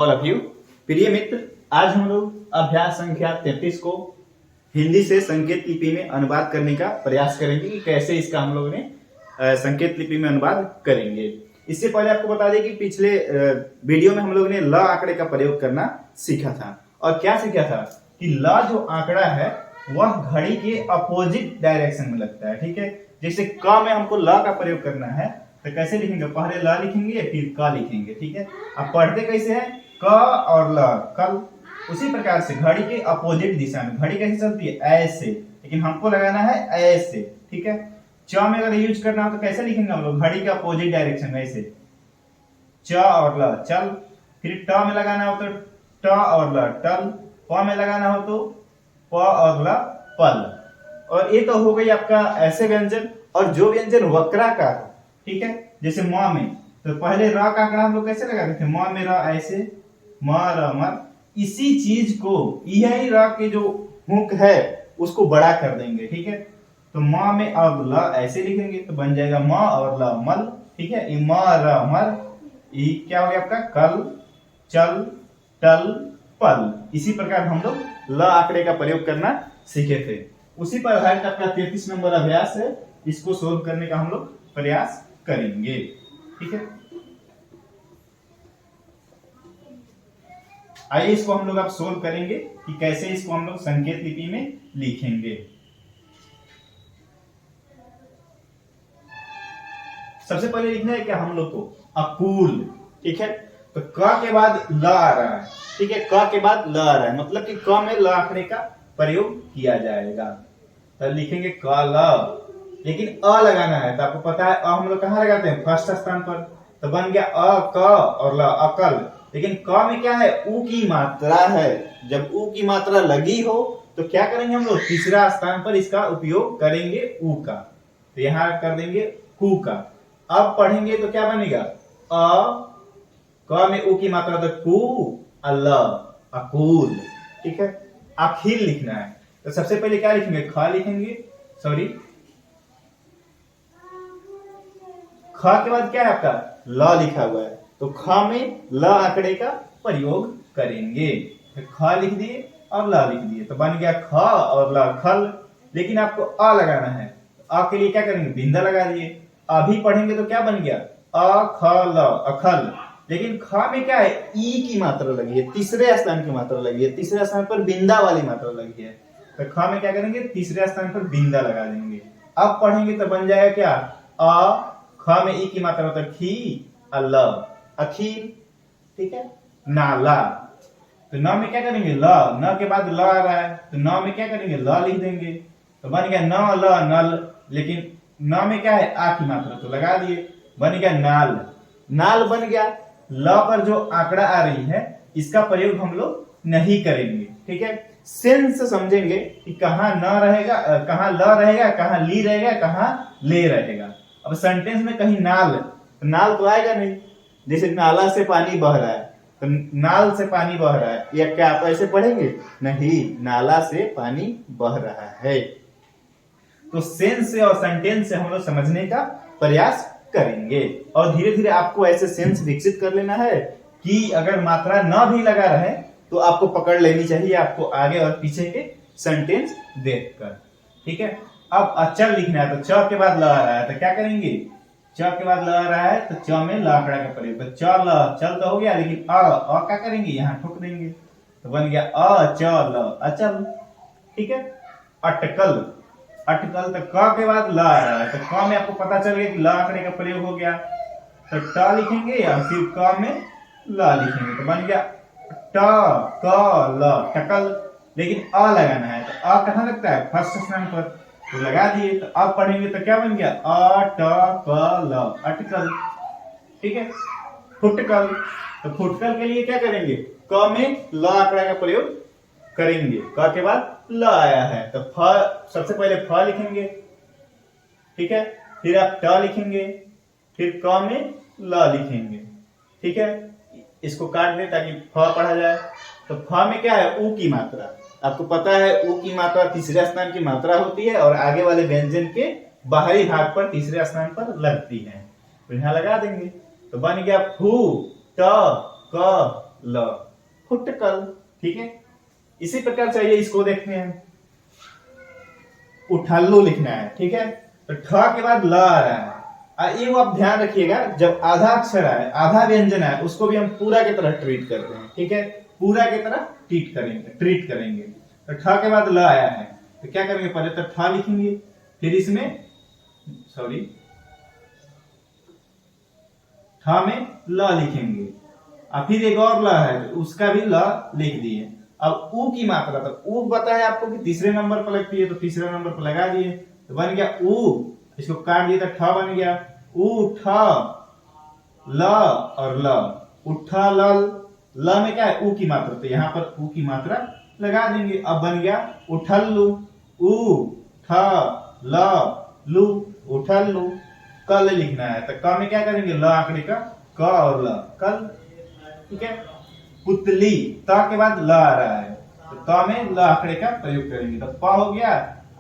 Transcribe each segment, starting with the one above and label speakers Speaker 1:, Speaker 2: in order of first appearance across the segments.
Speaker 1: All of you. प्रिय मित्र, आज हम लोग अभ्यास संख्या 33 को हिंदी से संकेत लिपि में अनुवाद करने का प्रयास करेंगे कि कैसे इसका हम लोगों ने संकेत लिपि में अनुवाद करेंगे। इससे पहले आपको बता दें कि पिछले वीडियो में हम लोगों ने ल आंकड़े का प्रयोग करना सीखा था। और क्या सीखा था कि ल जो आंकड़ा है वह घड़ी के अपोजिट डायरेक्शन में लगता है। ठीक है, जैसे क में हमको ल का प्रयोग करना है तो कैसे लिखेंगे, पहले ल लिखेंगे फिर क लिखेंगे। ठीक है, अब पढ़ते कैसे है, क और ल कल। उसी प्रकार से घड़ी के अपोजिट दिशा में, घड़ी कैसे चलती है, ऐसे, लेकिन हमको लगाना है ऐसे। ठीक है, च में अगर यूज करना हो तो कैसे लिखेंगे हम लोग, घड़ी के अपोजिट डायरेक्शन में ऐसे, च और ल चल। फिर ट में लगाना हो तो ट और ल टल, प में लगाना हो तो प और ल पल। और ये तो हो गई आपका ऐसे व्यंजन। और जो व्यंजन वक्राकार, ठीक है, जैसे म में, तो पहले र का आंकड़ा हम लोग कैसे लगाते थे, म में र ऐसे, म र मर। इसी चीज को, यही र के जो हुक है उसको बड़ा कर देंगे। ठीक है, तो म में अब ल ऐसे लिखेंगे तो बन जाएगा म और ल मल। ठीक है, ये म र मर, ये क्या हो गया आपका कल, चल, टल, पल। इसी प्रकार हम लोग ल आंकड़े का प्रयोग करना सीखे थे। उसी पर आधारित आपका 33 नंबर अभ्यास है, इसको सोल्व करने का हम लोग प्रयास करेंगे। ठीक है, आइए इसको हम लोग अब सोल्व करेंगे कि कैसे इसको हम लोग संकेत लिपि में लिखेंगे। सबसे पहले लिखना है क्या हम लोग को, अकूल। ठीक है, तो क के बाद ल आ रहा है। ठीक है, क के बाद ल आ रहा है, मतलब कि क में ल आंकड़े का प्रयोग किया जाएगा। तो लिखेंगे क ल, लेकिन अ लगाना है। तो आपको पता है अ हम लोग कहाँ लगाते हैं, फर्स्ट स्थान पर। तो बन गया अ क और ल अकल। लेकिन क में क्या है, उ की मात्रा है। जब उ की मात्रा लगी हो तो क्या करेंगे हम लोग, तीसरा स्थान पर इसका उपयोग करेंगे उ का। तो यहां कर देंगे कु का। अब पढ़ेंगे तो क्या बनेगा, अ क में उ की मात्रा तो कु, अल अकूल। ठीक है, अखिल लिखना है। तो सबसे पहले क्या लिखेंगे, ख लिखेंगे, सॉरी, ख के बाद क्या है आपका ल लिखा हुआ है, तो ख में ल आंकड़े का प्रयोग करेंगे। तो ख लिख दिए और ल लिख दिए, तो बन गया ख और ल खल। लेकिन आपको अ लगाना है, अ के लिए क्या करेंगे, बिंदा लगा दिए। अभी पढ़ेंगे तो क्या बन गया, अ ख ल अखल। लेकिन ख में क्या है, ई की मात्रा लगी है, तीसरे स्थान की मात्रा लगी है, तीसरे स्थान पर बिंदा वाली मात्रा लगी है। तो ख में क्या करेंगे, तीसरे स्थान पर बिंदा लगा देंगे। अब पढ़ेंगे तो बन जाएगा क्या, अ ख में ई की मात्रा होता है खी, अल अखिल। ठीक है, नाला। तो न में क्या करेंगे, ल, न के बाद ल आ रहा है तो न में क्या करेंगे, ल लिख देंगे। तो बन गया न ल नल। लेकिन न में क्या है, आ की मात्रा तो लगा दिए, बन गया नाल। नाल बन गया। ल पर जो आंकड़ा आ रही है इसका प्रयोग हम लोग नहीं करेंगे। ठीक है, सेंस समझेंगे कि कहां न रहेगा, कहां ल रहेगा, कहां ली रहेगा, कहां ले रहेगा। अब सेंटेंस में कहीं नाल, तो नाल तो आएगा नहीं। जैसे नाला से पानी बह रहा है, तो नाल से पानी बह रहा है, या क्या आप ऐसे पढ़ेंगे, नहीं, नाला से पानी बह रहा है। तो सेंस से और सेंटेंस से हम लोग समझने का प्रयास करेंगे। और धीरे धीरे आपको ऐसे सेंस विकसित कर लेना है कि अगर मात्रा न भी लगा रहे तो आपको पकड़ लेनी चाहिए, आपको आगे और पीछे के सेंटेंस देखकर। ठीक है, अब अचल लिखना है, तो च के बाद ल आ रहा है तो क्या करेंगे, च के बाद ल आ रहा है तो च में ल आंकड़ा का प्रयोग, तो चल, चल तो हो गया, लेकिन अ क्या करेंगे, यहाँ ठोक देंगे, तो बन गया अ च ल अचल। ठीक है, अटकल। अटकल, तो क के बाद ल आ रहा है, तो क में आपको पता चल गया कि ल आंकड़े का प्रयोग हो गया, तो ट लिखेंगे और फिर क में ल लिखेंगे, तो बन गया ट क ल टकल। लेकिन अ लगाना है, तो अ कहाँ लगता है, फर्स्ट स्थान पर, तो लगा दिए। तो अब पढ़ेंगे तो क्या बन गया, अ ट क ल अटकल। ठीक है, फुटकल। तो फुटकल के लिए क्या करेंगे, क में ल आंकड़ा का प्रयोग करेंगे। क के बाद ल आया है तो फ, सबसे पहले फ लिखेंगे। ठीक है, फिर आप ट लिखेंगे, फिर क में ल लिखेंगे। ठीक है, इसको काट दे ताकि फ पढ़ा जाए। तो फ में क्या है, उ की मात्रा। आपको पता है उ की मात्रा तीसरे स्थान की मात्रा होती है और आगे वाले व्यंजन के बाहरी भाग पर तीसरे स्थान पर लगती है, तो यहां लगा देंगे। तो बन गया फू, ट, क, ल, फुटकल। ठीक है, इसी प्रकार चाहिए इसको देखते हैं, उठल्लू लिखना है। ठीक है, तो ठ के बाद ल आ रहा है। ये वो आप ध्यान रखिएगा, जब आधा अक्षर आए, आधा व्यंजन आए, उसको भी हम पूरा की तरह ट्रीट करते हैं। ठीक है, पूरा की तरह ट्रीट करेंगे। तो ठ के बाद ल आया है, तो क्या करेंगे, पहले तो ठ लिखेंगे, फिर इसमें सॉरी ठ में ल लिखेंगे, और फिर एक और ल है तो उसका भी ल लिख दिए। अब ऊ की मात्रा, तो ऊ पता है आपको कि तीसरे नंबर पर लगती है, तो तीसरे नंबर पर लगा दिए, तो बन गया ऊ। इसको काट दिए तो ठ बन गया, ऊ ठ ल और ल, उठा लल। ल में क्या है, ऊ की मात्रा, तो यहाँ पर ऊ की मात्रा लगा देंगे। अब बन गया उठल्लू, ऊ ठ ल लू, उठल्लू। कल लिखना है, तो क में क्या करेंगे, ल आंकड़े का, क और ल, कल। ठीक है, पुतली, त के बाद ल आ रहा है, तो त में ल आंकड़े का प्रयोग करेंगे, तो प हो गया,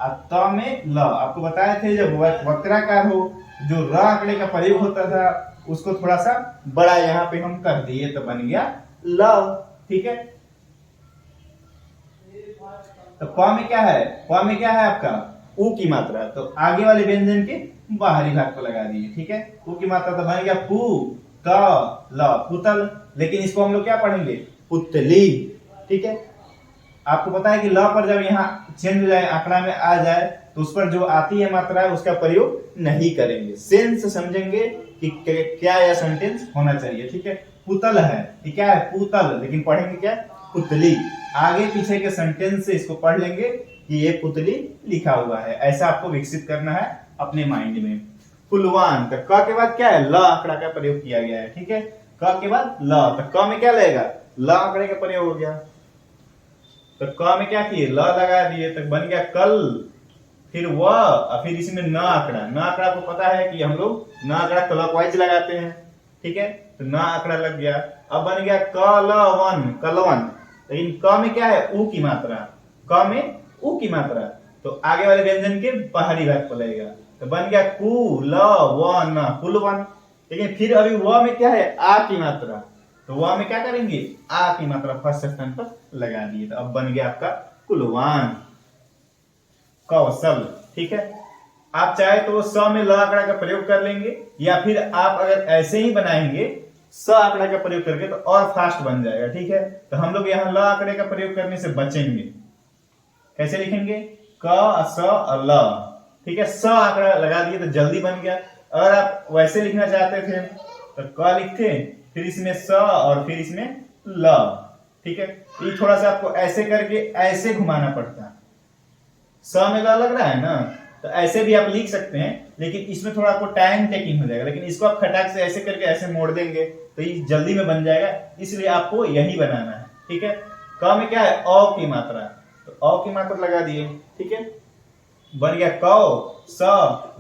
Speaker 1: और त में ल। आपको बताए थे जब वक्राकार हो, जो र आंकड़े का प्रयोग होता था, उसको थोड़ा सा बड़ा यहाँ पे हम कर दिए, तो बन गया ल। ठीक है, तो प में क्या है, प में क्या है आपका, ऊ की मात्रा, तो आगे वाले व्यंजन के बाहरी भाग को लगा दिए। ठीक है, ऊ की मात्रा, तो बन गया पू त ल, पुतल। लेकिन इसको हम लोग क्या पढ़ेंगे, पुतली। ठीक है, आपको पता है कि ल पर जब यहाँ चेंज हो जाए, आंकड़ा में आ जाए, तो उस पर जो आती है मात्रा है उसका प्रयोग नहीं करेंगे, सेंस समझेंगे कि क्या यह सेंटेंस होना चाहिए। ठीक है, पुतल है, ये क्या है, पुतल, लेकिन पढ़ेंगे क्या, पुतली। आगे पीछे के सेंटेंस से इसको पढ़ लेंगे कि ये पुतली लिखा हुआ है। ऐसा आपको विकसित करना है अपने माइंड में। फुलवान, तो क के बाद क्या है, ल आंकड़ा का प्रयोग किया गया है। ठीक है, क के बाद ल, तो क में क्या लगेगा, ल आंकड़े का प्रयोग हो गया, तो क में क्या किए, ल लगा दिए, तो बन गया कल। फिर व, और फिर इसमें न आंकड़ा, न आंकड़ा को पता है कि हम लोग न आंकड़ा क्लॉकवाइज लगाते हैं। ठीक है, तो न आंकड़ा लग गया। अब बन गया कलवन, कलवन। लेकिन क में क्या है, ऊ की मात्रा, क में ऊ की मात्रा, तो आगे वाले व्यंजन के बाहरी भाग पर लगेगा, तो बन गया कु ल व न, कुलवन। लेकिन फिर अभी व में क्या है, आ की मात्रा, तो व में क्या करेंगे, आ की मात्रा फर्स्ट स्थान पर लगा दिए, तो अब बन गया आपका कुलवान, कौशल। ठीक है, आप चाहे तो स में ल आंकड़ा का प्रयोग कर लेंगे, या फिर आप अगर ऐसे ही बनाएंगे स आंकड़ा का प्रयोग करके, तो और फास्ट बन जाएगा। ठीक है, तो हम लोग यहाँ ल आंकड़े का प्रयोग करने से बचेंगे। कैसे लिखेंगे, क स और ल। ठीक है, स आंकड़ा लगा दिए तो जल्दी बन गया। अगर आप वैसे लिखना चाहते थे तो क लिखते, फिर इसमें स और फिर इसमें ल। ठीक है, ये थोड़ा सा आपको ऐसे करके ऐसे घुमाना पड़ता है, स में ल लग रहा है ना, तो ऐसे भी आप लिख सकते हैं, लेकिन इसमें थोड़ा आपको टाइम टेकिंग हो जाएगा। लेकिन इसको आप खटाक से ऐसे करके ऐसे मोड़ देंगे तो ये जल्दी में बन जाएगा, इसलिए आपको यही बनाना है। ठीक है, क में क्या है, अ की मात्रा, तो अ की मात्रा लगा दिए। ठीक है, बन गया कौ स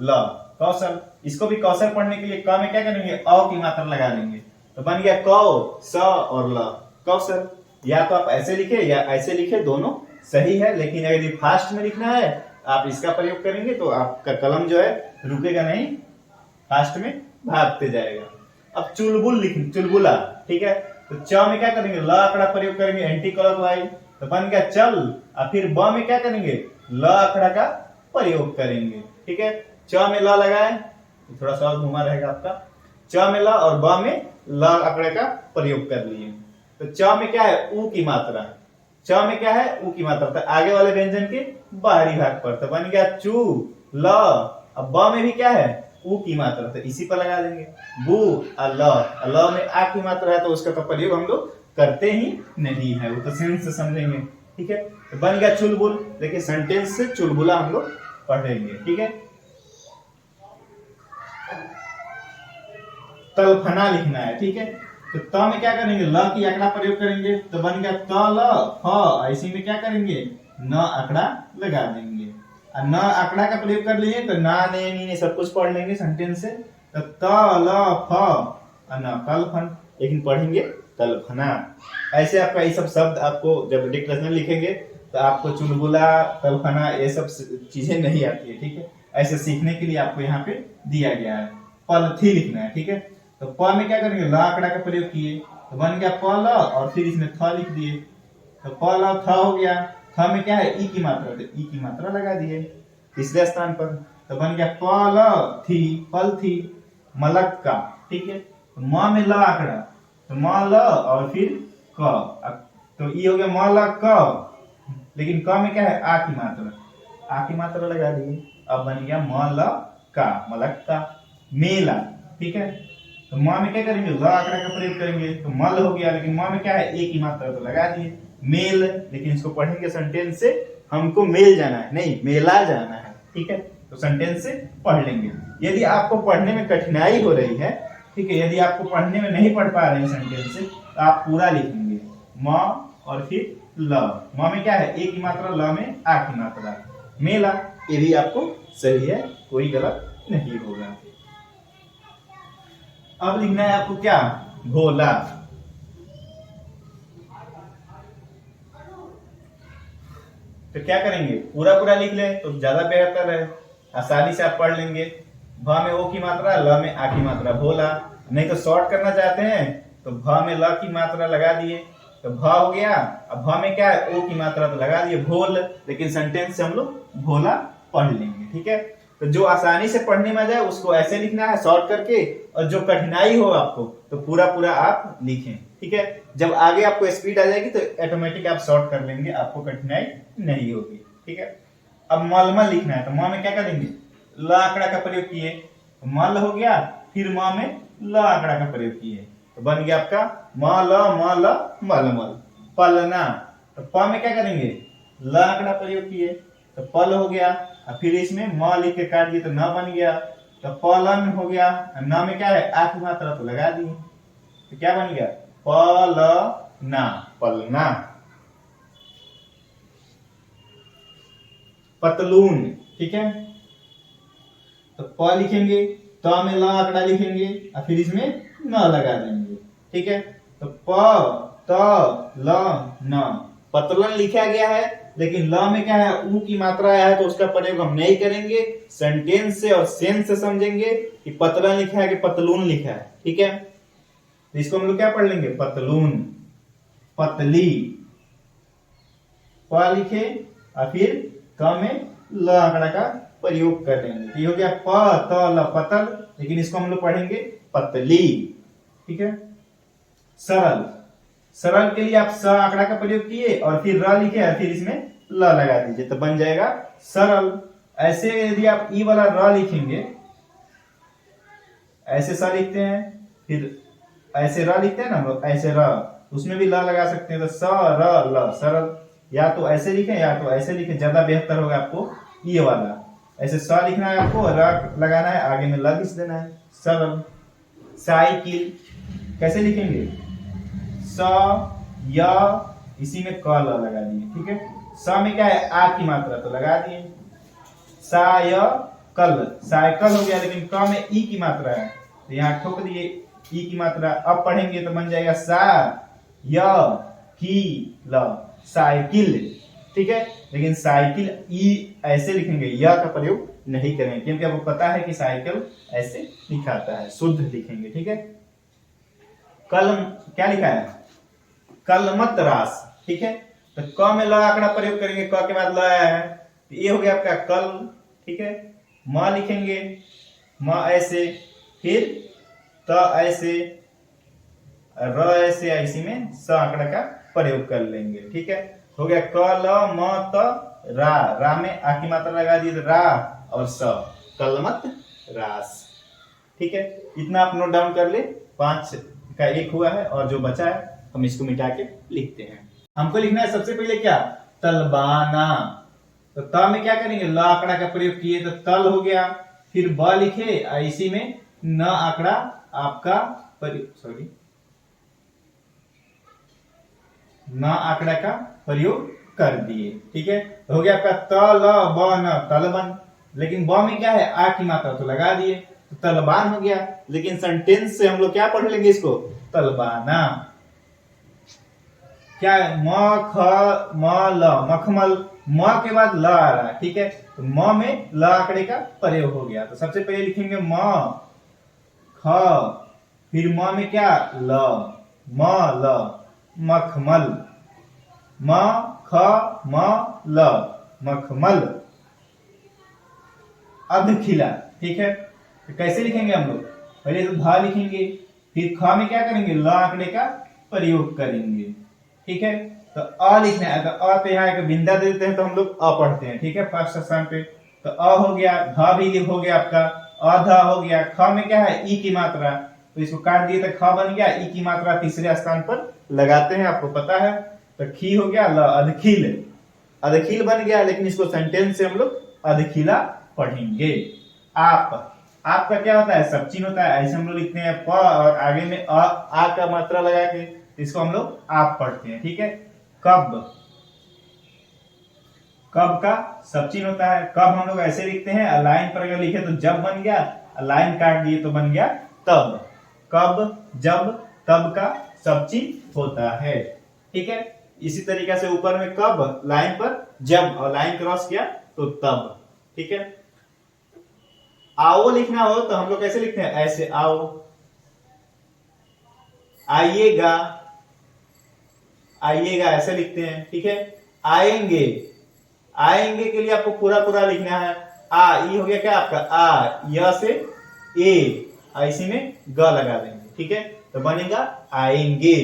Speaker 1: ल, कौशल। इसको भी कौशल पढ़ने के लिए क में क्या करेंगे, अ की मात्रा लगा देंगे, तो बन गया कौ स और ल, कौशल। या तो आप ऐसे लिखे या ऐसे लिखे, दोनों सही है। लेकिन अगर फास्ट में लिखना है, आप इसका प्रयोग करेंगे तो आपका कलम जो है रुकेगा नहीं, फास्ट में भागते जाएगा। अब चुलबुल लिख, चुलबुला। ठीक है, तो च में क्या करेंगे, ल आंकड़ा प्रयोग करेंगे एंटी क्लॉकवाइज, तो बन गया चल। और फिर ब में क्या करेंगे, ल आंकड़ा का प्रयोग करेंगे। ठीक है, च में ल लगाए, थोड़ा सा और घुमा रहेगा आपका, च में ल और ब में ल आंकड़े का प्रयोग कर लिए। तो च में क्या है, ऊ की मात्रा, च में क्या है, ऊ की मात्रा, तो आगे वाले व्यंजन के बाहरी भाग पर, तो बन गया चू ल। अब ब में भी क्या है, ऊ की मात्रा, तो इसी पर लगा देंगे बू ल। ल में आ की मात्रा है, तो उसका तो प्रयोग हम लोग करते ही नहीं है, वो तो सेंस से समझेंगे। ठीक है, तो बन गया चुलबुल, लेकिन सेंटेंस से चुलबुला हम लोग पढ़ेंगे। ठीक है, तलफना लिखना है। ठीक है, तो त में क्या करेंगे, ल की आंकड़ा प्रयोग करेंगे, तो बन गया त ल फ। इसी में क्या करेंगे, न आंकड़ा लगा देंगे। और न आंकड़ा का प्रयोग कर लिए तो ना ने नी ने सब कुछ पढ़ लेंगे सेंटेंस से, तो त ल फ और न कलफन। लेकिन पढ़ेंगे तलफना। ऐसे आपका ये सब शब्द आपको जब डिक्टेशन लिखेंगे तो आपको चुलबुला, तलफना ये सब चीजें नहीं आती है। ठीक है, ऐसे सीखने के लिए आपको यहाँ पे दिया गया है। पलथी लिखना है। ठीक है, तो प में क्या करेंगे, ल आंकड़ा का प्रयोग किए, तो बन गया प ल और फिर इसमें थ लिख दिए, तो प ल थ हो गया। थ में क्या है, ई की मात्रा, तो ई की मात्रा लगा दिए तीसरे स्थान पर, तो बन गया प ल थी, फल थी, मलक्का। ठीक है, तो म में ल आंकड़ा, तो म ल और फिर क, तो ई हो गया म ल क, लेकिन क में क्या है, आ की मात्रा, आ की मात्रा लगा दिए। अब बन गया म ल का, मलक्का। मेला। ठीक है, तो म में क्या करेंगे, ल आंकड़ा का प्रयोग करेंगे, तो मल हो गया, लेकिन म में क्या है, ए की मात्रा, तो लगा दिए। मेल, लेकिन इसको पढ़ेंगे सेंटेंस से, हमको मेल जाना है, नहीं मेला जाना है। ठीक है, तो सेंटेंस से पढ़ लेंगे। यदि आपको पढ़ने में कठिनाई हो रही है, ठीक है, यदि आपको पढ़ने में नहीं पढ़ पा रहे हैं सेंटेंस से, तो आप पूरा लिखेंगे, म और फिर ल। म में क्या है, ए की मात्रा, ल में आ की मात्रा। मेला, ये भी आपको सही है, कोई गलत नहीं होगा। अब लिखना है आपको क्या, भोला। तो क्या करेंगे, पूरा पूरा लिख ले तो ज्यादा बेहतर है, आसानी से आप पढ़ लेंगे। भ में ओ की मात्रा, ल में आ की मात्रा, भोला। नहीं तो शॉर्ट करना चाहते हैं तो भ में ल की मात्रा लगा दिए, तो भ हो गया। अब भ में क्या है, ओ की मात्रा, तो लगा दिए भोल, लेकिन सेंटेंस से हम लोग भोला पढ़ लेंगे। ठीक है, तो जो आसानी से पढ़ने में आ जाए उसको ऐसे लिखना है शॉर्ट करके, और जो कठिनाई हो आपको तो पूरा पूरा आप लिखें। ठीक है, जब आगे आपको स्पीड आ जाएगी तो ऑटोमेटिक आप शॉर्ट कर लेंगे, आपको कठिनाई नहीं होगी। ठीक है, अब मलमल लिखना है, तो म में क्या करेंगे, ल आंकड़ा का प्रयोग किए, तो मल हो गया, फिर म में ल आंकड़ा का प्रयोग किए, तो बन गया आपका म ल मलमल। पलना, तो प में क्या करेंगे, ल आंकड़ा प्रयोग किए, तो पल हो गया, और फिर इसमें म लिख के काट दिए तो न बन गया, तो पलन हो गया। न में क्या है, आ की मात्रा, तो लगा दिए, तो क्या बन गया, पलना, पलना। पतलून। ठीक है, तो प लिखेंगे, त में ल आंकड़ा लिखेंगे, और फिर इसमें न लगा देंगे। ठीक है, तो प त ल न, पतलन लिखा गया है, लेकिन ल में क्या है, ऊ की मात्रा आया है, तो उसका प्रयोग हम नहीं करेंगे। सेंटेंस से और सेंस से समझेंगे कि पतलन लिखा है कि पतलून लिखा है। ठीक है, तो इसको हम लोग क्या पढ़ लेंगे, पतलून। पतली, प लिखे और फिर क में ल आंकड़ा का प्रयोग कर लेंगे, ये हो गया प त ल, पतल, लेकिन इसको हम लोग पढ़ेंगे पतली। ठीक है, सरल, सरल के लिए आप स आंकड़ा का प्रयोग किए और फिर र लिखे और फिर इसमें ल लगा दीजिए, तो बन जाएगा सरल। ऐसे यदि आप ई वाला र लिखेंगे, ऐसे स लिखते हैं, फिर ऐसे र लिखते हैं ना हम लोग, ऐसे र, उसमें भी ल लगा सकते हैं, तो स र ल, सरल। या तो ऐसे लिखें या तो ऐसे लिखें, ज्यादा बेहतर होगा आपको ये वाला। ऐसे स लिखना है आपको, र लगाना है, आगे में ल लिख देना है, सरल। साइकिल कैसे लिखेंगे, स य, इसी में क ल लगा दिए। ठीक है, स में क्या है, आ की मात्रा, तो लगा दिए, सायकल, साइकिल हो गया, लेकिन क में ई की मात्रा है, तो यहाँ ठोक दिए ई की मात्रा। अब पढ़ेंगे तो बन जाएगा सा य की ल, साइकिल। ठीक है, लेकिन साइकिल ई ऐसे लिखेंगे, य का प्रयोग नहीं करेंगे, क्योंकि आपको पता है कि साइकिल ऐसे लिखाता है, शुद्ध लिखेंगे। ठीक है, कलम क्या लिखा है, कलमत रास। ठीक है, तो क में ल आंकड़ा प्रयोग करेंगे, क के बाद ल आया है, तो ये हो गया आपका कल। ठीक है, म लिखेंगे, म ऐसे, फिर त ऐसे, र ऐसे, इसी में स आंकड़ा का प्रयोग कर लेंगे। ठीक है, हो गया क ल म त रा, रा में आ की मात्रा लगा दी, रा और स, कलमत रास। ठीक है, इतना आप नोट डाउन कर ले, 5 का 1 हुआ है, और जो बचा है हम इसको मिटा के लिखते हैं। हमको लिखना है सबसे पहले क्या, तलबाना। तो त में क्या करेंगे, ल आंकड़ा का प्रयोग किए, तो तल हो गया, फिर ब लिखे, इसी में न आंकड़ा आपका सॉरी, न आंकड़ा का प्रयोग कर दिए। ठीक है, हो गया आपका त ल ब न, तलबन। लेकिन ब में क्या है, आ की मात्रा, तो लगा दिए, तो तलबान हो गया। लेकिन सेंटेंस से हम लोग क्या पढ़ लेंगे इसको, तलबाना। क्या है, म ख म ल, मखमल, म के बाद ल आ रहा है। ठीक है, तो म में ल आंकड़े का प्रयोग हो गया, तो सबसे पहले लिखेंगे म, ख, फिर म में क्या, ल, म ल मखमल, म ख म ल मखमल। अधखिला, ठीक है। तो कैसे लिखेंगे हम लोग, पहले तो धा लिखेंगे, फिर ख में क्या करेंगे, ल आंकड़े का प्रयोग करेंगे, ठीक है। तो अ लिखना है, तो अ पे यहाँ एक बिंदा दे देते हैं तो हम लोग अ पढ़ते हैं, ठीक है, फर्स्ट स्थान पे। तो अ हो गया, धा भी हो गया आपका, अधा हो गया। ख में क्या है, ई की मात्रा, तो इसको काट दिए तो ख बन गया। ई की मात्रा तीसरे स्थान पर लगाते हैं, आपको पता है। तो खी हो गया, ल अधखिल, अधखिल बन गया, लेकिन इसको सेंटेंस से हम लोग अधखिला पढ़ेंगे। आपका क्या होता है, सब चिन्ह होता है, ऐसे हम लोग लिखते हैं प और आगे में आ का मात्रा लगा के, इसको हम लोग आप पढ़ते हैं, ठीक है। कब, कब का सब चिन्ह होता है। कब हम लोग ऐसे लिखते हैं, लाइन पर अगर लिखे तो जब बन गया, लाइन काट दिए तो बन गया तब। कब, जब, तब का सब चिन्ह होता है, ठीक है। इसी तरीके से ऊपर में कब लाइन पर, जब और लाइन क्रॉस किया तो तब, ठीक है। आओ लिखना हो तो हम लोग कैसे लिखते हैं, ऐसे आओ, आइएगा, आइएगा ऐसे लिखते हैं, ठीक है। आएंगे, आएंगे के लिए आपको पूरा पूरा लिखना है। आ, ई हो गया क्या आपका, आ, य से ए, इसी में ग लगा देंगे, ठीक है। तो बनेगा आएंगे।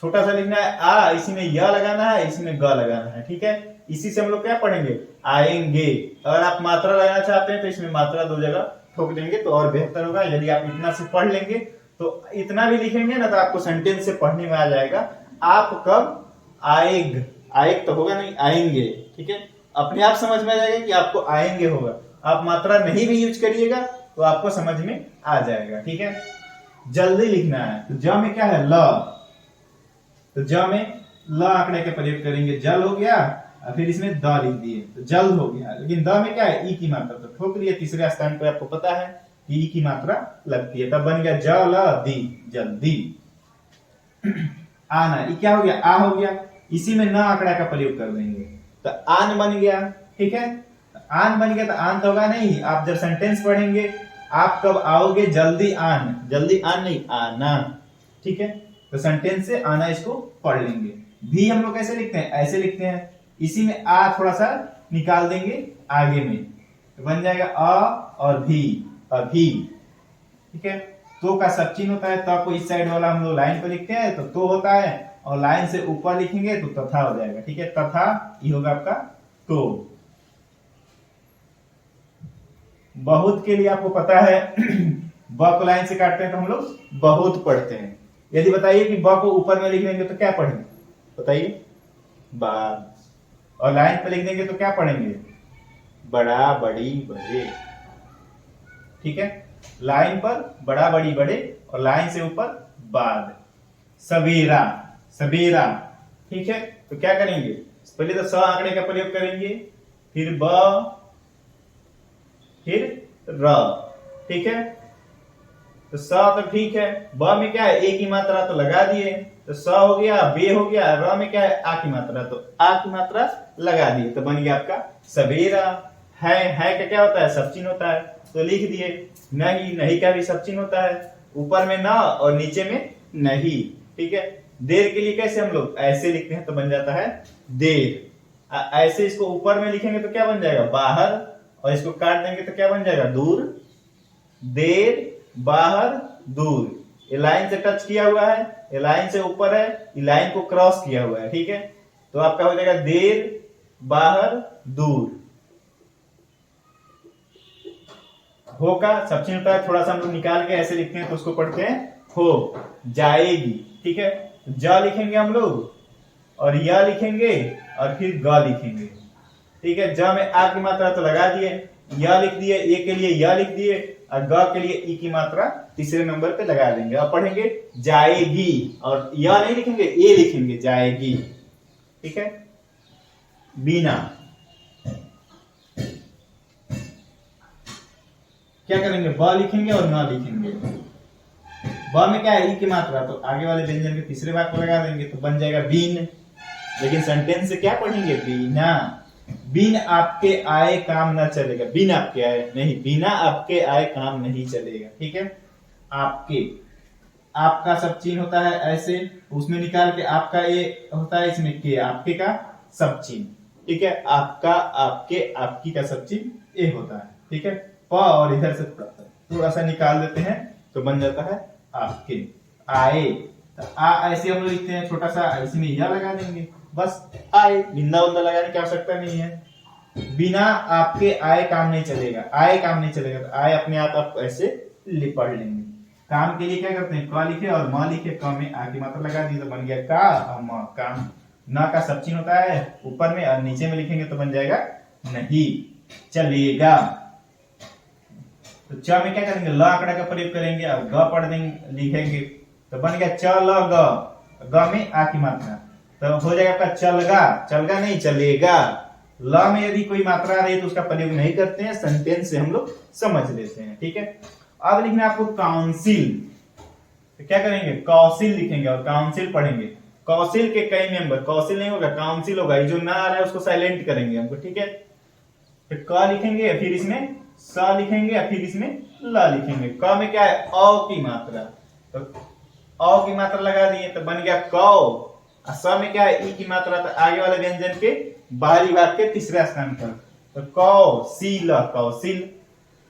Speaker 1: छोटा सा लिखना है, आ इसी में य लगाना है, इसी में ग लगाना है, ठीक है। इसी से हम लोग क्या पढ़ेंगे, आएंगे। अगर आप मात्रा लगाना चाहते हैं तो इसमें मात्रा दो जगह ठोक देंगे तो और बेहतर होगा। यदि आप इतना से पढ़ लेंगे तो इतना भी लिखेंगे ना तो आपको सेंटेंस से पढ़ने में आ जाएगा। आप कब आएग, आएग तो होगा नहीं, आएंगे, ठीक है। अपने आप समझ में आ जाएगा कि आपको आएंगे होगा। आप मात्रा नहीं भी यूज करिएगा तो आपको समझ में आ जाएगा, ठीक है। जल्दी लिखना है, तो ज में क्या है, ल, तो ज में ल आंकड़े का प्रयोग करेंगे, जल हो गया और फिर इसमें द लिख दिए तो जल्द हो गया। लेकिन द में क्या है, ई की मात्रा, तो ठोक दिए तीसरे स्थान पर, आपको पता है कि ई की मात्रा लगती है, तब बन गया जल दी, जल्दी। आना, ये क्या हो गया, आ हो गया, इसी में न आंकड़ा का प्रयोग कर देंगे तो आन बन गया, ठीक है। आन बन गया तो आन तो होगा नहीं, आप जब सेंटेंस पढ़ेंगे, आप कब आओगे, जल्दी आन, जल्दी आन नहीं, आना, ठीक है। तो सेंटेंस से आना इसको पढ़ लेंगे। भी हम लोग कैसे लिखते हैं, ऐसे लिखते हैं, इसी में आ थोड़ा सा निकाल देंगे आगे में, तो बन जाएगा अ और भी, अभी, ठीक है। तो का सब चिन्ह होता है, तो को इस साइड वाला हम लोग लाइन पे लिखते हैं तो होता है, और लाइन से ऊपर लिखेंगे तो तथा हो जाएगा, ठीक है। तथा ये होगा आपका तो। बहुत के लिए आपको पता है ब को लाइन से काटते हैं तो हम लोग बहुत पढ़ते हैं। यदि बताइए कि ब को ऊपर में लिख देंगे तो क्या पढ़ेंगे, बताइए, बाद, और लाइन पे लिख देंगे तो क्या पढ़ेंगे, बड़ा, बड़ी, बड़े, ठीक है। लाइन पर बड़ा, बड़ी, बड़े, और लाइन से ऊपर बाद। सवेरा, सवेरा, ठीक है। तो क्या करेंगे, पहले तो स आंकड़े का प्रयोग करेंगे, फिर ब, फिर र, ठीक है। तो स तो ठीक है, ब में क्या है, ए की मात्रा तो लगा दिए, तो स हो गया, बे हो गया, र में क्या है, आ की मात्रा, तो आ की मात्रा लगा दिए तो बन गया आपका सवेरा। है का क्या होता है, सब चिन्ह होता है, तो लिख दिए। नहीं, नहीं का भी सब चिन्ह होता है, ऊपर में ना और नीचे में नहीं, ठीक है। देर के लिए कैसे हम लोग ऐसे लिखते हैं तो बन जाता है देर। ऐसे इसको ऊपर में लिखेंगे तो क्या बन जाएगा, बाहर, और इसको काट देंगे तो क्या बन जाएगा, दूर। देर, बाहर, दूर, ये लाइन से टच किया हुआ है, ये लाइन से ऊपर है, ये लाइन को क्रॉस किया हुआ है, ठीक है। तो आपका हो जाएगा देर, बाहर, दूर। हो का सब चिन्ह होता है, थोड़ा सा हम लोग निकाल के ऐसे लिखते हैं तो उसको पढ़ते हैं हो, जाएगी, ठीक है। जा लिखेंगे हम लोग, और या लिखेंगे, और फिर ग लिखेंगे, ठीक है। ज में आ की मात्रा तो लगा दिए, या लिख दिए, ए के लिए या लिख दिए, और ग के लिए ई की मात्रा तीसरे नंबर पे लगा देंगे। अब पढ़ेंगे जाएगी, और या नहीं लिखेंगे, ए लिखेंगे, जाएगी, ठीक है। बिना, क्या करेंगे, ब लिखेंगे और न लिखेंगे। ब में क्या है, ई की मात्रा, तो आगे वाले व्यंजन के तीसरे भाग को लगा देंगे तो बन जाएगा बीन। लेकिन सेंटेंस से क्या पढ़ेंगे, बिना। बिन आपके आए काम ना चलेगा, बिन आपके आए नहीं, बिना आपके आए काम नहीं चलेगा, ठीक है। आपके, आपका सब चिन्ह होता है ऐसे, उसमें निकाल के आपका ये होता है, इसमें के आपके का सब चिन्ह, ठीक है। आपका, आपके, आपकी का सब चिन्ह ये होता है, ठीक है। प और इधर से थोड़ा सा निकाल देते हैं तो बन जाता है आपके। आए, तो ऐसे हम लोग लिखते हैं, छोटा सा इसमें यह लगा देंगे, बस आए, बिंदा उंदा लगाने की आवश्यकता नहीं है। बिना आपके आए काम नहीं चलेगा, आए काम नहीं चलेगा, तो आए अपने आप ऐसे पढ़ लेंगे। काम के लिए क्या करते हैं, क लिखे और म लिखे, क में आ की मात्रा लगा दी तो बन गया का और म। काम न का सब चिन्ह होता है ऊपर में और नीचे में लिखेंगे तो बन जाएगा नहीं चलेगा। तो च में क्या करेंगे, ल आंकड़ा का प्रयोग करेंगे और ग पढ़ देंगे, लिखेंगे तो बन गया च ल ग, ग में आ की मात्रा, तो हो जाएगा आपका चलगा, चलगा नहीं चलेगा। ल में यदि कोई मात्रा आ रही है तो उसका प्रयोग नहीं करते हैं, सेंटेंस से हम लोग समझ लेते हैं, ठीक है। अब लिखना है आपको काउंसिल, तो क्या करेंगे, कौशिल लिखेंगे और काउंसिल पढ़ेंगे। कौशिल के कई मेंबर, कौशिल नहीं होगा काउंसिल होगा, ये जो ना आ रहा है उसको साइलेंट करेंगे हमको, ठीक है। फिर क लिखेंगे, फिर इसमें स लिखेंगे, फिर इसमें ल लिखेंगे। क में क्या है, अ की मात्रा, तो अ की मात्रा लगा दिए तो बन गया कौ। स में क्या है, ई की मात्रा, तो आगे वाले व्यंजन के बाहरी भाग के तीसरे स्थान पर, तो कौशिल, कौशिल।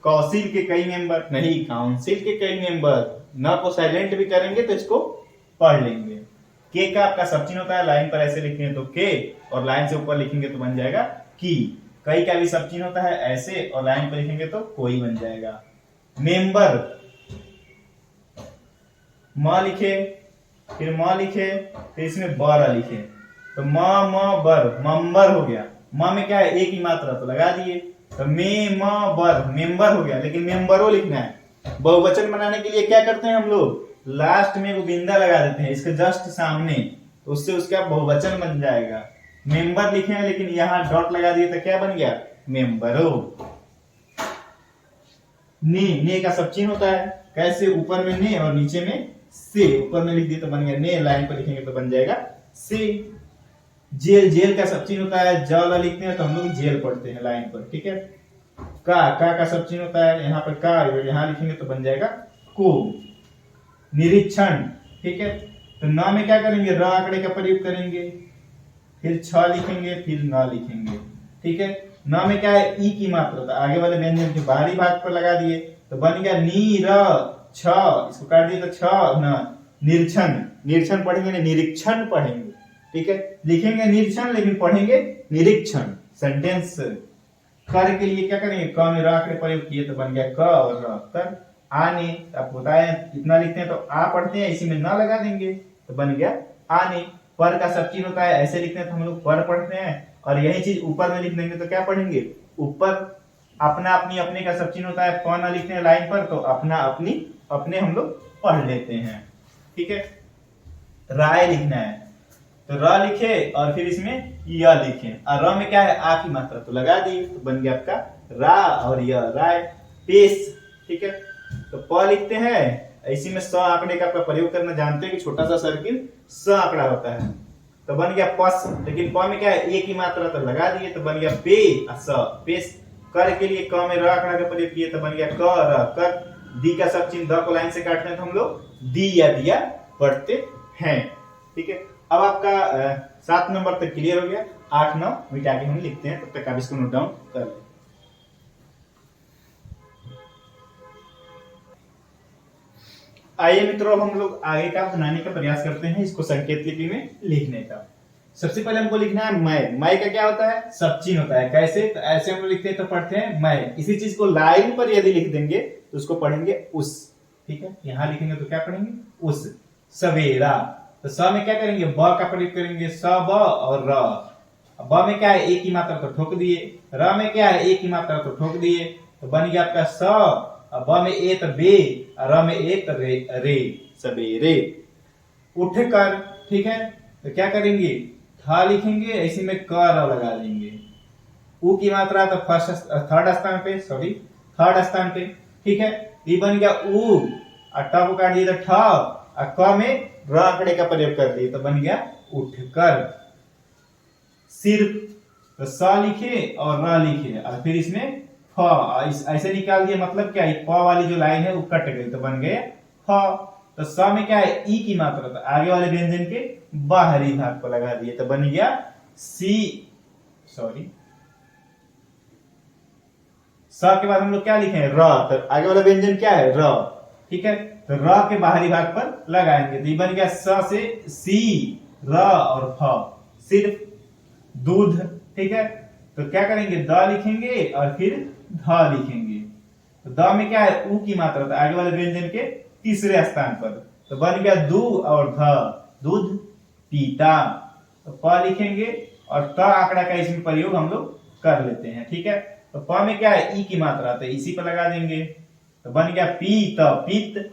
Speaker 1: कौशिल के कई मेंबर नहीं, काउंसिल के कई मेंबर, न को साइलेंट भी करेंगे तो इसको पढ़ लेंगे। के का आपका सब चिन्ह होता है, लाइन पर ऐसे लिखते हैं तो के, और लाइन से ऊपर लिखेंगे तो बन जाएगा की। कई का भी सब चिन्ह होता है ऐसे, और लाइन पर लिखेंगे तो कोई बन जाएगा। मेंबर, म लिखे, फिर म लिखे, फिर इसमें बर लिखे, तो म बर, मंबर हो गया। म में क्या है, एक ही मात्रा, तो लगा दिए, तो मे म बर, मेंबर हो गया। लेकिन मेंबरो लिखना है, बहुवचन बनाने के लिए क्या करते हैं हम लोग, लास्ट में वो बिंदा लगा देते हैं इसके जस्ट सामने, तो उससे उसका बहुवचन बन जाएगा। मेंबर लिखे हैं लेकिन यहाँ डॉट लगा दिए तो क्या बन गया, मेंबरो। ने का सब चिन्ह होता है कैसे, ऊपर में ने और नीचे में से, ऊपर में लिख दिए तो बन गया ने, लाइन पर लिखेंगे तो बन जाएगा से। जेल, जेल का सब चिन्ह होता है, ज लिखते हैं तो हम लोग जेल पढ़ते हैं लाइन पर, ठीक है। का सब चिन्ह होता है, यहाँ पर का, यहाँ लिखेंगे तो बन जाएगा को। निरीक्षण, ठीक है। तो न में क्या करेंगे, र आंकड़े का प्रयोग करेंगे, फिर छ लिखेंगे, फिर न लिखेंगे, ठीक है। न में क्या है, ई की मात्रा, तो आगे वाले व्यंजन के बाहरी भाग पर लगा दिए तो बन गया नी र छ, इसको काट दिए तो छ न। निरीक्षण, निरीक्षण पढ़ेंगे नहीं, निरीक्षण पढ़ेंगे, ठीक है। लिखेंगे निरीक्षण लेकिन पढ़ेंगे निरीक्षण। सेंटेंस कर के लिए क्या करेंगे, क में र आंकड़े प्रयोग किए तो बन गया क और र। कर आने, आपको बताया इतना लिखते हैं तो आ पढ़ते हैं, इसी में न लगा देंगे तो बन गया आने। पर का सब चिन्ह होता है ऐसे लिखते हैं तो हम लोग पर पढ़ते हैं, और यही चीज ऊपर में लिख देंगे तो क्या पढ़ेंगे, ऊपर। अपना अपनी अपने का सब चिन्ह होता है, कौन लिखते हैं लाइन पर तो अपना अपनी अपने हम लोग पढ़ लेते हैं, ठीक है। राय लिखना है तो र लिखे और फिर इसमें य लिखे, और र में क्या है, आ की मात्रा, तो लगा दी तो बन गया आपका रा और य, राय। पेश, ठीक है। तो प लिखते हैं, इसी में स आंकड़े का प्रयोग करना जानते हैं कि छोटा सा सर्किल स आंकड़ा होता है, तो बन गया पस। लेकिन प में क्या है, ए की मात्रा, तो लगा दिए तो बन गया पे और स, पेश। कर के लिए क में र आंकड़ा का प्रयोग किए तो बन गया क र, कर। दी का सब चिन्ह, द को लाइन से काटते हैं तो हम लोग दी या दिया पढ़ते हैं, ठीक है। अब आपका 7 नंबर तक क्लियर हो गया, 8 9 मिटा के हम लिखते हैं, तब तक आप इसको नोट डाउन कर लें। आइए मित्रों, हम लोग आगे का बनाने का प्रयास करते हैं, इसको संकेत लिपि में लिखने का। सबसे पहले हमको लिखना है मैं। मैं का क्या होता है, सब चिन्ह होता है। कैसे, तो ऐसे हम लिखते हैं तो पढ़ते हैं मैं। इसी चीज को लाइन पर यदि लिख देंगे तो उसको पढ़ेंगे उस, ठीक है। यहां लिखेंगे तो क्या पढ़ेंगे, उस। सवेरा, तो स में क्या करेंगे, ब का प्रयोग करेंगे, स ब और र। ब में क्या है, एक की मात्रा तो ठोक दिए, र में क्या है, एक की मात्रा तो ठोक दिए, तो बन गया आपका स। ब में ए तो बे, र में ए तो रे, रे, सवेरे। उठकर, ठीक है। तो क्या करेंगे, था लिखेंगे, इसी में क र लगा देंगे। उ की मात्रा तो थर्ड स्थान पे, सॉरी थर्ड स्थान पे, ठीक है। ये बन गया उ, और ट को काट दिए तो ठ, और क में र आंकड़े का प्रयोग कर दिए तो बन गया उठकर। सिर्फ, तो स लिखे और र लिखे, और फिर इसमें फ, ऐसे निकाल दिए, मतलब क्या, प वाली जो लाइन है वो कट गई तो बन गए फ। तो स में क्या है, ई की मात्रा, तो आगे वाले व्यंजन के बाहरी भाग को लगा दिए, तो बन गया सी, सॉरी, स के बाद हम लोग क्या लिखे हैं, र, तो आगे वाला व्यंजन क्या है, र, ठीक है। तो र के बाहरी भाग पर लगाएंगे, तो ये बन गया स से सी, र और फ, सिर्फ दूध, ठीक है। तो क्या करेंगे, द लिखेंगे और फिर ध लिखेंगे, तो द में क्या है, ऊ की मात्रा, तो आगे वाले व्यंजन के तीसरे स्थान पर, तो बन गया दू और ध, दूध पीता। तो प लिखेंगे और त आंकड़ा का इसमें प्रयोग हम लोग कर लेते हैं, ठीक है। तो प में क्या है, ई की मात्रा, तो इसी पर लगा देंगे, तो बन गया पीत, पीत।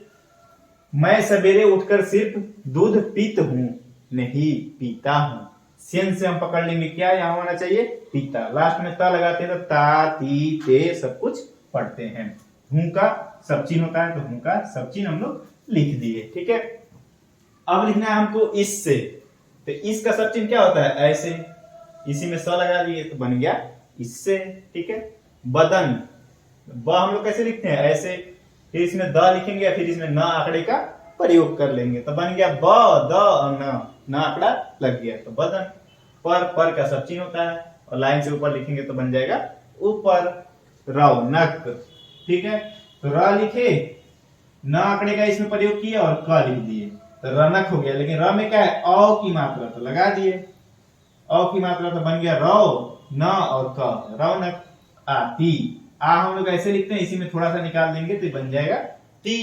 Speaker 1: मैं सवेरे उठकर सिर्फ दूध पीत हूं, नहीं पीता हूं। सेन से हम पकड़ लेंगे क्या, यहां होना चाहिए पीता, लास्ट में त लगाते हैं तो ता ती ते सब कुछ पढ़ते हैं। हूं का सब चिन्ह होता है, तो हूं का सब चिन्ह हम लोग लिख दिए, ठीक है। अब लिखना है हमको इससे, तो इस का सब चिन्ह क्या होता है, ऐसे, इसी में स लगा दिए तो बन गया इससे, ठीक है। बदन, ब हम लोग कैसे लिखते हैं, ऐसे, फिर इसमें द लिखेंगे या फिर इसमें न आंकड़े का प्रयोग कर लेंगे, तो बन गया ब द और न आंकड़ा लग गया, तो बदन। पर का सब चिन्ह होता है और लाइन से ऊपर लिखेंगे तो बन जाएगा ऊपर, रौनक, ठीक है। तो र लिखे, न आंकड़े का इसमें प्रयोग किया और क लिख दिए, तो रनक हो गया। लेकिन र में क्या है, औ की मात्रा, तो लगा दिए औ की मात्रा, तो बन गया रौ, न और क, रौनक। आती, आ हम लोग ऐसे लिखते हैं, इसी में थोड़ा सा निकाल देंगे तो बन जाएगा ती,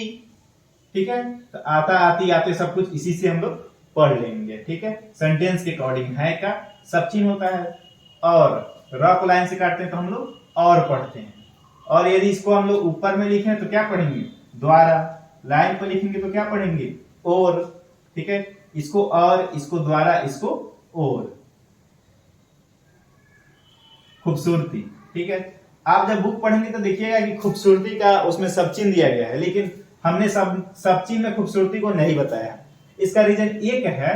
Speaker 1: ठीक है। तो आता आती आते सब कुछ इसी से हम लोग पढ़ लेंगे, ठीक है। सेंटेंस के अकॉर्डिंग है का सब चिन्ह होता है, और र को लाइन से काटते हैं तो हम लोग और पढ़ते हैं, और यदि इसको हम लोग ऊपर में लिखें तो क्या पढ़ेंगे, द्वारा, लाइन पर लिखेंगे तो क्या पढ़ेंगे, और, ठीक है। इसको और, इसको द्वारा, इसको और, खूबसूरती, ठीक है। आप जब बुक पढ़ेंगे तो देखिएगा कि खूबसूरती का उसमें सब चिन्ह दिया गया है, लेकिन हमने सब चिन्ह में खूबसूरती को नहीं बताया। इसका रीजन एक है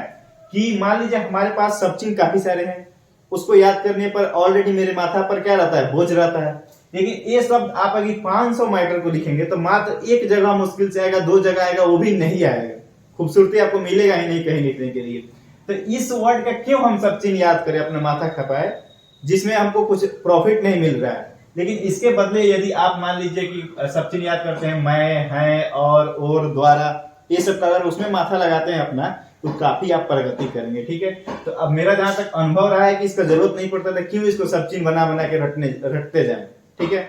Speaker 1: कि मान लीजिए हमारे पास सब चिन्ह काफी सारे हैं, उसको याद करने पर ऑलरेडी मेरे माथा पर क्या रहता है, बोझ रहता है। लेकिन ये शब्द आप अगर 500 मीटर को लिखेंगे तो मात्र एक जगह मुश्किल से आएगा, 2 जगह आएगा, वो भी नहीं आएगा, खूबसूरती आपको मिलेगा ही नहीं कहीं लिखने के लिए। तो इस वर्ड का क्यों हम सब चिन्ह याद करें, अपना माथा खपाए, जिसमें हमको कुछ प्रॉफिट नहीं मिल रहा है। लेकिन इसके बदले यदि आप मान लीजिए कि सब चिन्ह याद करते हैं, मैं, है, और, द्वारा, ये सब अगर उसमें माथा लगाते हैं अपना, तो काफी आप प्रगति करेंगे, ठीक है। तो अब मेरा जहां तक अनुभव रहा है कि इसका जरूरत नहीं पड़ता था, क्यों इसको सब चिन्ह बना बना के रटते जाए, ठीक है।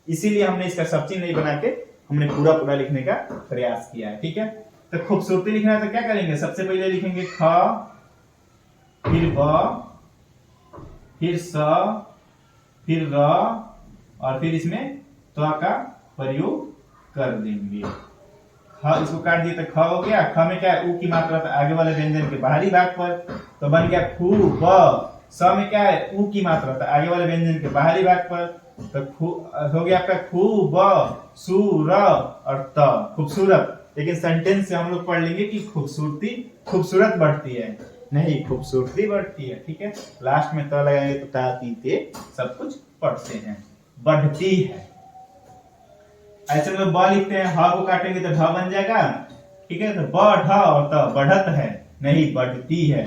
Speaker 1: इसीलिए हमने इसका सब चिन्ह नहीं बना के हमने पूरा लिखने का प्रयास किया है, ठीक है। तो खूबसूरती लिखना है तो क्या करेंगे, सबसे पहले लिखेंगे ख, फिर ब, फिर स, फिर र, और फिर इसमें त्वा का प्रयोग कर देंगे। ख, इसको काट दिए तो ख हो गया। ख में क्या है, ऊ की मात्रा, तो आगे वाले व्यंजन के बाहरी भाग पर, तो बन गया खूब। स में क्या है, ऊ की मात्रा, तो आगे वाले व्यंजन के बाहरी भाग पर, तो हो गया आपका खूब, सु, र और त, खूबसूरत। लेकिन सेंटेंस से हम लोग पढ़ लेंगे कि खूबसूरती खूबसूरत बढ़ती है, नहीं खूबसूरती बढ़ती है, ठीक है। लास्ट में त लगाएंगे तो ता ती ते सब कुछ पढ़ते हैं, बढ़ती है। ऐसे में ब लिखते हैं, ह को काटेंगे तो ढ बन जाएगा, ठीक है। तो ब, ढ और त, बढ़त है, नहीं बढ़ती है।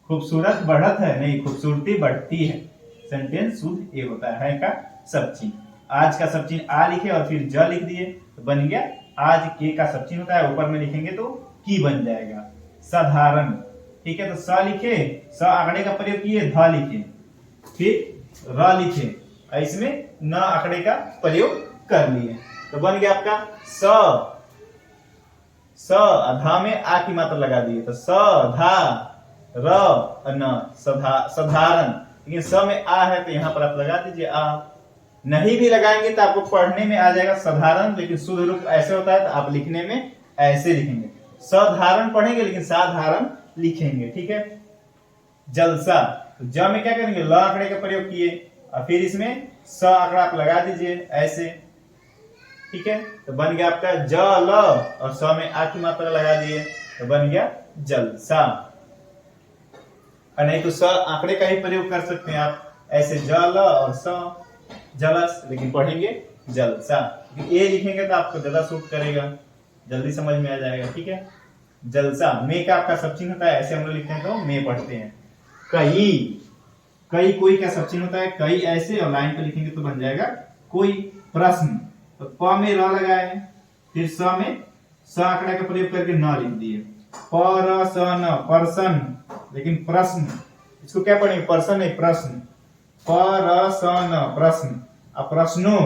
Speaker 1: खूबसूरत बढ़त है, नहीं खूबसूरती बढ़ती है। सेंटेंस शुद्ध ये होता है का सब चिन्ह। आज का सब चिन्ह आ लिखे और फिर ज लिख दिए तो बन गया आज के का सब चिन्ह होता है, ऊपर में लिखेंगे तो की बन जाएगा। साधारण, ठीक है। तो स लिखे, स आंकड़े का प्रयोग किए, ध लिखे, फिर र लिखे, इसमें न आंकड़े का प्रयोग कर लिए, तो बन गया आपका स। धा में आ की मात्रा लगा दिए, तो स, धा, र, न, साधारण। लेकिन स में आ है तो यहां पर आप लगा दीजिए आ। नहीं भी लगाएंगे तो आपको पढ़ने में आ जाएगा साधारण, लेकिन शुद्ध रूप ऐसे होता है तो आप लिखने में ऐसे लिखेंगे। साधारण पढ़ेंगे लेकिन साधारण लिखेंगे, ठीक है। जलसा, तो ज में क्या करेंगे, ल आंकड़े का प्रयोग किए और फिर इसमें स आंकड़ा आप लगा दीजिए ऐसे, ठीक है। तो बन गया आपका ज, ल और स में आ की मात्रा लगा दिए तो बन गया जलसा। और नहीं तो स आंकड़े का ही प्रयोग कर सकते हैं आप ऐसे, ज, ल और स, जलस, लेकिन पढ़ेंगे जलसा। ए लिखेंगे तो आपको ज्यादा सूट करेगा, जल्दी समझ में आ जाएगा, ठीक है। जलसा। मे का आपका सब चिन्ह होता है, ऐसे हम लोग लिखते हैं तो मे पढ़ते हैं। कई, कई कोई का सब चिन्ह होता है कई, ऐसे, और लाइन पे लिखेंगे तो बन जाएगा कोई। प्रश्न, तो प में र लगाए, फिर स में स आंकड़ा का प्रयोग करके न लिख दिए। परसन, पर्सन, लेकिन प्रश्न, इसको क्या पढ़ेंगे, पर्सन नहीं प्रश्न। परसन प्रश्न। अब प्रश्नों,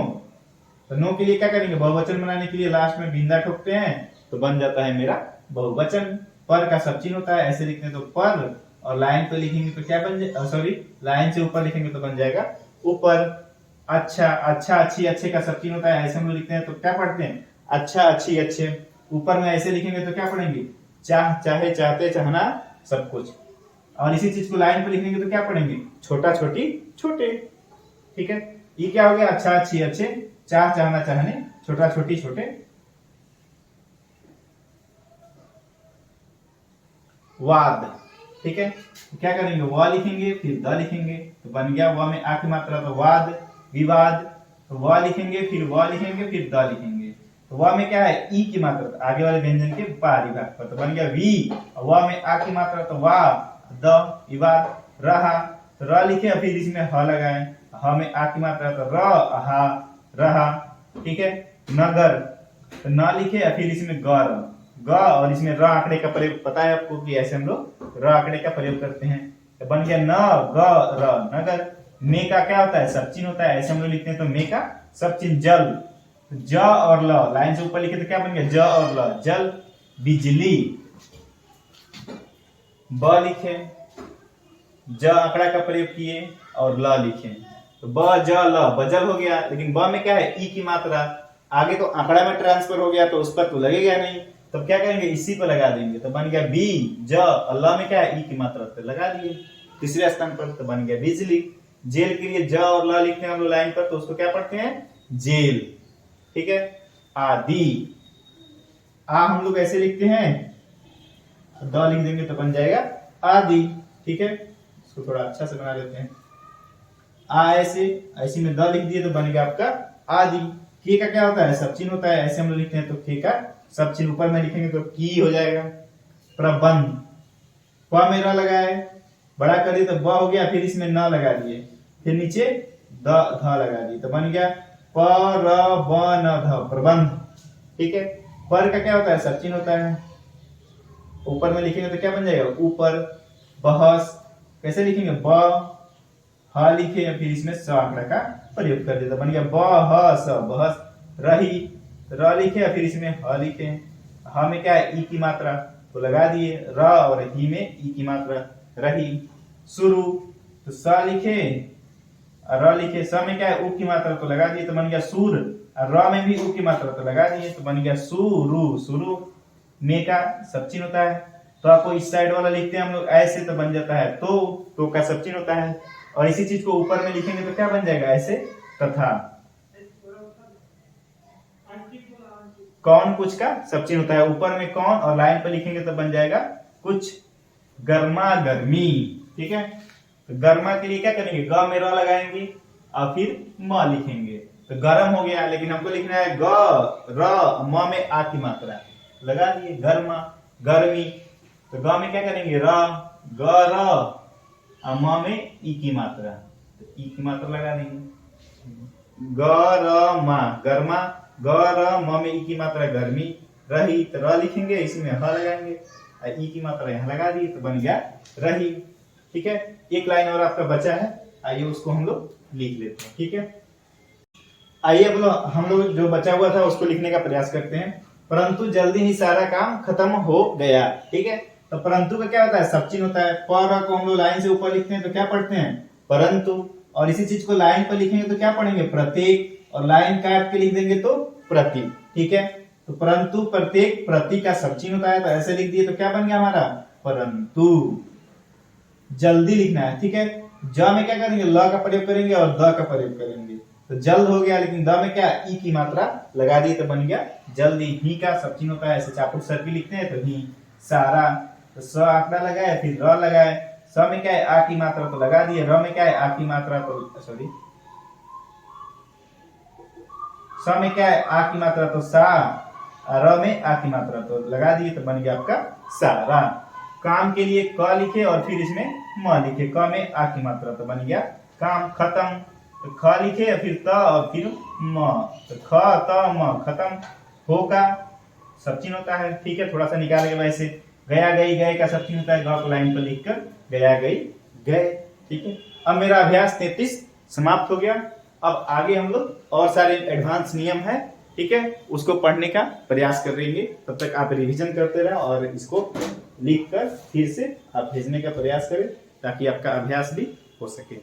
Speaker 1: तो नो के लिए क्या करेंगे, बहुवचन बनाने के लिए लास्ट में बिंदा ठोकते हैं तो बन जाता है मेरा बहुवचन। पर का सब चिन्ह होता है, ऐसे लिखते हैं तो पर, और लाइन पे लिखेंगे तो क्या बन जाए, सॉरी लाइन से ऊपर लिखेंगे तो बन जाएगा ऊपर। अच्छा, अच्छा अच्छी, अच्छे का सब चिन्ह होता है, ऐसे हम लोग लिखते हैं तो क्या पढ़ते हैं, अच्छा अच्छी अच्छे। ऊपर में ऐसे लिखेंगे तो क्या पढ़ेंगे, चाह चाहे चाहते चाहना सब कुछ। और इसी चीज को लाइन पे लिखेंगे तो क्या पढ़ेंगे, छोटा छोटी छोटे। ठीक है, ये क्या हो गया, अच्छा अच्छी अच्छे, चाह चाहना चाहने, छोटा छोटी छोटे। वाद, ठीक है, क्या करेंगे, व लिखेंगे फिर द लिखेंगे तो बन गया व में आ की मात्रा तो वाद। विवाद, तो व लिखेंगे फिर व लिखेंगे फिर द लिखेंगे तो व में क्या है, ई की मात्रा, तो आगे वाले व्यंजन के बाहरी भाग पर, तो बन गया वी। व में आ की मात्रा तो वा, द विवाद। रहा, तो र लिखे फिर इसमें ह लगाए, ह में आ की मात्रा तो र, हा रहा। ठीक है, नगर, तो न लिखे फिर इसमें गर, ग, और इसमें र आंकड़े का प्रयोग पता है आपको कि ऐसे हम लोग र आंकड़े का प्रयोग करते हैं, तो बन गया न ग र नगर। मे का क्या होता है, सब चिन्ह होता है, ऐसे हम लोग लिखते हैं तो मे का सब चिन्ह जल। ज और ल लाइन से ऊपर लिखे तो क्या बन गया, ज और ल जल। बिजली, ब लिखे, ज आंकड़ा का प्रयोग किए और ल लिखे तो ब ज ल बजल हो गया। लेकिन ब में क्या है, ई की मात्रा, आगे तो आंकड़ा में ट्रांसफर हो गया तो उस पर तो लगेगा नहीं, तब क्या करेंगे, इसी को लगा देंगे तो बन गया बी ज, अल्लाह में क्या है, ई की मात्रा तो लगा दिए तीसरे स्थान पर तो बन गया बिजली। जेल के लिए ज और ल लिखते हैं हम लोग लाइन पर, तो उसको क्या पढ़ते हैं, जेल। ठीक है, आदि, आ हम लोग ऐसे लिखते हैं, द लिख देंगे तो बन जाएगा आदि। ठीक है, इसको थोड़ा अच्छा से बना लेते हैं, आ ऐसे, ऐसे में द लिख दिए तो बन गया आपका आदि। के का क्या होता है, सब चिन्ह होता है, ऐसे हम लोग लिखते हैं तो के का सब चिन्ह ऊपर में लिखेंगे तो की हो जाएगा। प्रबंध, प में र लगाए, बड़ा करिए तो ब हो गया, फिर इसमें न लगा दिए, फिर नीचे द ध लगा दिए तो बन गया प र ब न ध प्रबंध। ठीक है, पर का क्या होता है, सब चिन्ह होता है, ऊपर में लिखेंगे तो क्या बन जाएगा ऊपर। बहस, कैसे लिखेंगे, ब ह लिखे फिर इसमें स आंकड़ा का प्रयोग कर दिया तो बन गया ब ह स बहस। रही, र लिखे फिर इसमें ह लिखे, ह में क्या है, ई की मात्रा तो लगा दिए, र और ही में ई की मात्रा रही। शुरू, तो स लिखे, र लिखे, स में क्या है, उ की मात्रा तो लगा दिए तो बन गया सूर, और र में भी उ की मात्रा तो लगा दिए तो बन गया सुरु शुरू। मे का सब चिन्ह होता है, तो आपको इस साइड वाला लिखते हैं हम लोग ऐसे तो बन जाता है तो का सब चिन्ह होता है, और इसी चीज को ऊपर में लिखेंगे तो क्या बन जाएगा, ऐसे तथा। कौन कुछ का सब चिन्ह होता है, ऊपर में कौन और लाइन पर लिखेंगे तो बन जाएगा कुछ। गर्मा गर्मी, ठीक है, तो गर्मा के लिए क्या करेंगे, ग में र लगाएंगे और फिर म लिखेंगे तो गर्म हो गया, लेकिन हमको लिखना है ग र म में आ की मात्रा लगा दिए, गर्मा गर्मी। तो ग में क्या करेंगे, र ग र और म में ई की मात्रा, तो ई की मात्रा लगा देंगे, गरमा गर्मा, ग र म में ई की मात्रा गर्मी। रही, तो र लिखेंगे इसमें ह लगाएंगे और ई की मात्रा यहाँ लगा दी तो बन गया रही। ठीक है, एक लाइन और आपका बचा है, आइए उसको हम लोग लिख लेते हैं। ठीक है, आइए अब हम लोग जो बचा हुआ था उसको लिखने का प्रयास करते हैं। परंतु जल्दी ही सारा काम खत्म हो गया। ठीक है, तो परंतु का क्या होता है, सब चिन्ह होता है, पर को हम लोग लाइन से ऊपर लिखते हैं तो क्या पढ़ते हैं, परंतु, और इसी चीज को लाइन पर लिखेंगे तो क्या पढ़ेंगे, प्रत्येक, और लाइन काट के लिख देंगे तो प्रति। ठीक है, तो परंतु प्रत्येक प्रति का सब चिन्ह होता है, तो ऐसे लिख दिए तो क्या बन गया हमारा, परंतु। जल्दी लिखना है, ठीक है, ज में क्या करेंगे, ल का प्रयोग करेंगे और द का प्रयोग करेंगे तो जल्द हो गया, लेकिन द में क्या, ई की मात्रा लगा दी तो बन गया जल्दी। ही का सब चिन्ह होता है, ऐसे चापू सर भी लिखते हैं तो ही। सारा, तो स आंकड़ा लगाए फिर र लगाए, स में क्या है, आ की मात्रा तो लगा दिए, र में क्या है, आ की मात्रा तो सॉरी, स में क्या है, आ की मात्रा तो सा, र में आ की मात्रा तो लगा दिए तो बन गया आपका सारा। काम के लिए क लिखे और फिर इसमें म लिखे, क में आ की मात्रा तो बन गया काम खत्म। तो ख लिखे फिर त और फिर म, तो ख त म खत्म होगा सब चिन्ह होता है। ठीक है, थोड़ा सा निकाल के वैसे गया गई गए का सब चिन्ह होता है, ग को लाइन पर लिखकर गया गई गए। ठीक है, अब मेरा अभ्यास 33 समाप्त हो गया। अब आगे हम लोग और सारे एडवांस नियम है, ठीक है, उसको पढ़ने का प्रयास करेंगे। तब तक आप रिवीजन करते रहे और इसको लिखकर फिर से आप भेजने का प्रयास करें ताकि आपका अभ्यास भी हो सके।